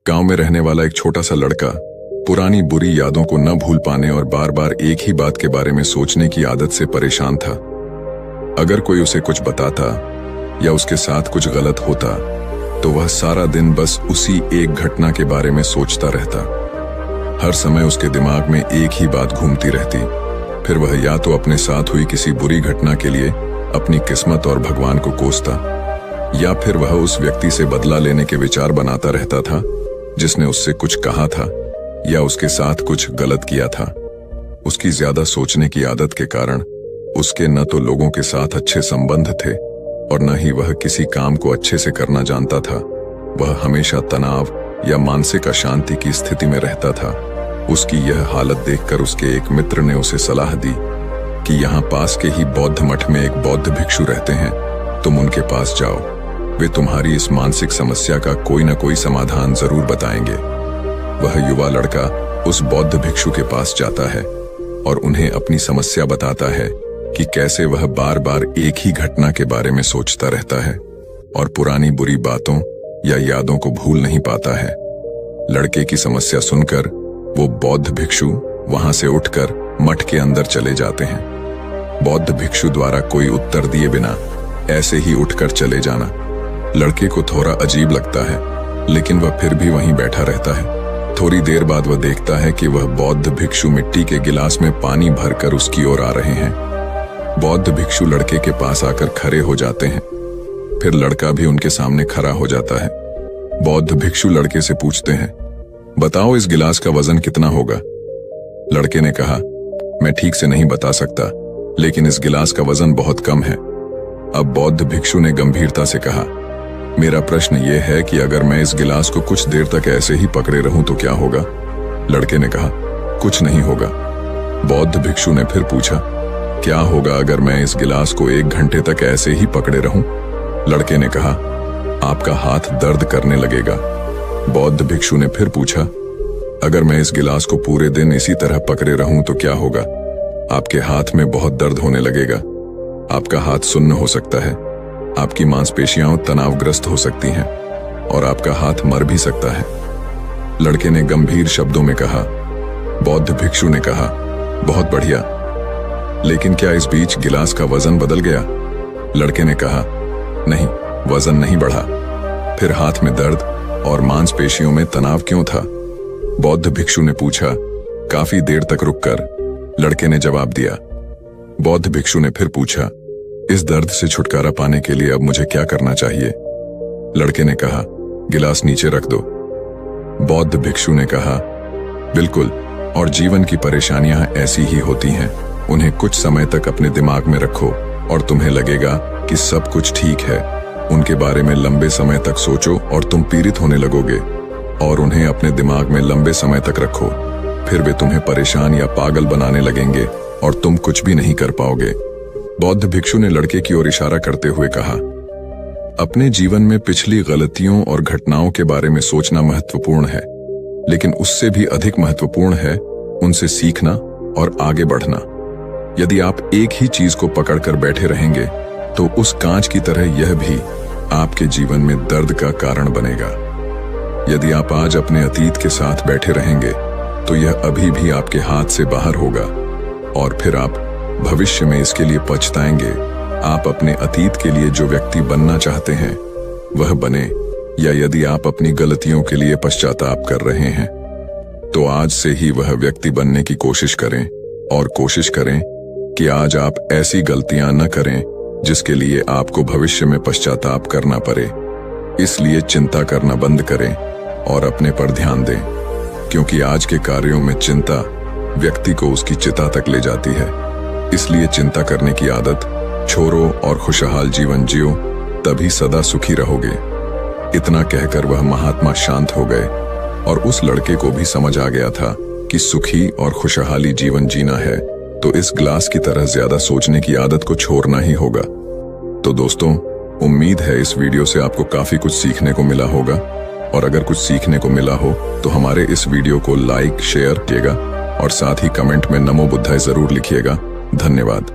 गांव में रहने वाला एक छोटा सा लड़का पुरानी बुरी यादों को न भूल पाने और बार बार एक ही बात के बारे में सोचने की आदत से परेशान था। अगर कोई उसे कुछ बताता या उसके साथ कुछ गलत होता तो वह सारा दिन बस उसी एक घटना के बारे में सोचता रहता। हर समय उसके दिमाग में एक ही बात घूमती रहती। फिर वह या तो अपने साथ हुई किसी बुरी घटना के लिए अपनी किस्मत और भगवान को कोसता, या फिर वह उस व्यक्ति से बदला लेने के विचार बनाता रहता था जिसने उससे कुछ कहा था या उसके साथ कुछ गलत किया था। उसकी ज्यादा सोचने की आदत के कारण उसके न तो लोगों के साथ अच्छे संबंध थे और न ही वह किसी काम को अच्छे से करना जानता था। वह हमेशा तनाव या मानसिक अशांति की स्थिति में रहता था। उसकी यह हालत देखकर उसके एक मित्र ने उसे सलाह दी कि यहाँ पास के ही बौद्ध मठ में एक बौद्ध भिक्षु रहते हैं, तुम उनके पास जाओ, वे तुम्हारी इस मानसिक समस्या का कोई न कोई समाधान जरूर बताएंगे। वह युवा लड़का उस बौद्ध भिक्षु के पास जाता है और उन्हें अपनी समस्या बताता है कि कैसे वह बार बार एक ही घटना के बारे में सोचता रहता है और पुरानी बुरी बातों या यादों को भूल नहीं पाता है। लड़के की समस्या सुनकर वो बौद्ध भिक्षु वहां से उठकर मठ के अंदर चले जाते हैं। बौद्ध भिक्षु द्वारा कोई उत्तर दिए बिना ऐसे ही उठकर चले जाना लड़के को थोड़ा अजीब लगता है, लेकिन वह फिर भी वहीं बैठा रहता है। थोड़ी देर बाद वह देखता है कि वह बौद्ध भिक्षु मिट्टी के गिलास में पानी भरकर उसकी ओर आ रहे हैं। बौद्ध भिक्षु लड़के के पास आकर खड़े हो जाते हैं। फिर लड़का भी उनके सामने खड़ा हो जाता है। बौद्ध भिक्षु लड़के से पूछते हैं, बताओ इस गिलास का वजन कितना होगा? लड़के ने कहा, मैं ठीक से नहीं बता सकता, लेकिन इस गिलास का वजन बहुत कम है। अब बौद्ध भिक्षु ने गंभीरता से कहा, मेरा प्रश्न यह है कि अगर मैं इस गिलास को कुछ देर तक ऐसे ही पकड़े रहूं तो क्या होगा? लड़के ने कहा, कुछ नहीं होगा। बौद्ध भिक्षु ने फिर पूछा, क्या होगा अगर मैं इस गिलास को 1 घंटे तक ऐसे ही पकड़े रहूं? लड़के ने कहा, आपका हाथ दर्द करने लगेगा। बौद्ध भिक्षु ने फिर पूछा, अगर मैं इस गिलास को पूरे दिन इसी तरह पकड़े रहूं तो क्या होगा? आपके हाथ में बहुत दर्द होने लगेगा, आपका हाथ सुन्न हो सकता है, आपकी मांसपेशियां तनावग्रस्त हो सकती हैं और आपका हाथ मर भी सकता है। लड़के ने गंभीर शब्दों में कहा। बौद्ध भिक्षु ने कहा, बहुत बढ़िया, लेकिन क्या इस बीच गिलास का वजन बदल गया? लड़के ने कहा, नहीं, वजन नहीं बढ़ा। फिर हाथ में दर्द और मांसपेशियों में तनाव क्यों था? बौद्ध भिक्षु ने पूछा। काफी देर तक रुककर लड़के ने जवाब दिया। बौद्ध भिक्षु ने फिर पूछा, इस दर्द से छुटकारा पाने के लिए अब मुझे क्या करना चाहिए? लड़के ने कहा, गिलास नीचे रख दो। बौद्ध भिक्षु ने कहा, बिल्कुल, और जीवन की परेशानियां ऐसी ही होती हैं, उन्हें कुछ समय तक अपने दिमाग में रखो और तुम्हें लगेगा कि सब कुछ ठीक है। उनके बारे में लंबे समय तक सोचो और तुम पीड़ित होने लगोगे, और उन्हें अपने दिमाग में लंबे समय तक रखो, फिर वे तुम्हें परेशान या पागल बनाने लगेंगे और तुम कुछ भी नहीं कर पाओगे। बौद्ध भिक्षु ने लड़के की ओर इशारा करते हुए कहा, अपने जीवन में पिछली गलतियों और घटनाओं के बारे में सोचना महत्वपूर्ण है, लेकिन उससे भी अधिक महत्वपूर्ण है उनसे सीखना और आगे बढ़ना। यदि आप एक ही चीज को पकड़कर बैठे रहेंगे तो उस कांच की तरह यह भी आपके जीवन में दर्द का कारण बनेगा। यदि आप आज अपने अतीत के साथ बैठे रहेंगे तो यह अभी भी आपके हाथ से बाहर होगा और फिर आप भविष्य में इसके लिए पछताएंगे। आप अपने अतीत के लिए जो व्यक्ति बनना चाहते हैं वह बने, या यदि आप अपनी गलतियों के लिए पश्चाताप कर रहे हैं तो आज से ही वह व्यक्ति बनने की कोशिश करें, और कोशिश करें कि आज आप ऐसी गलतियां न करें जिसके लिए आपको भविष्य में पश्चाताप करना पड़े। इसलिए चिंता करना बंद करें और अपने पर ध्यान दें, क्योंकि आज के कार्यों में चिंता व्यक्ति को उसकी चिता तक ले जाती है। इसलिए चिंता करने की आदत छोड़ो और खुशहाल जीवन जियो, तभी सदा सुखी रहोगे। इतना कहकर वह महात्मा शांत हो गए और उस लड़के को भी समझ आ गया था कि सुखी और खुशहाली जीवन जीना है तो इस ग्लास की तरह ज्यादा सोचने की आदत को छोड़ना ही होगा। तो दोस्तों, उम्मीद है इस वीडियो से आपको काफी कुछ सीखने को मिला होगा, और अगर कुछ सीखने को मिला हो तो हमारे इस वीडियो को लाइक शेयर कीजिएगा और साथ ही कमेंट में नमो बुद्धाय जरूर लिखिएगा। धन्यवाद।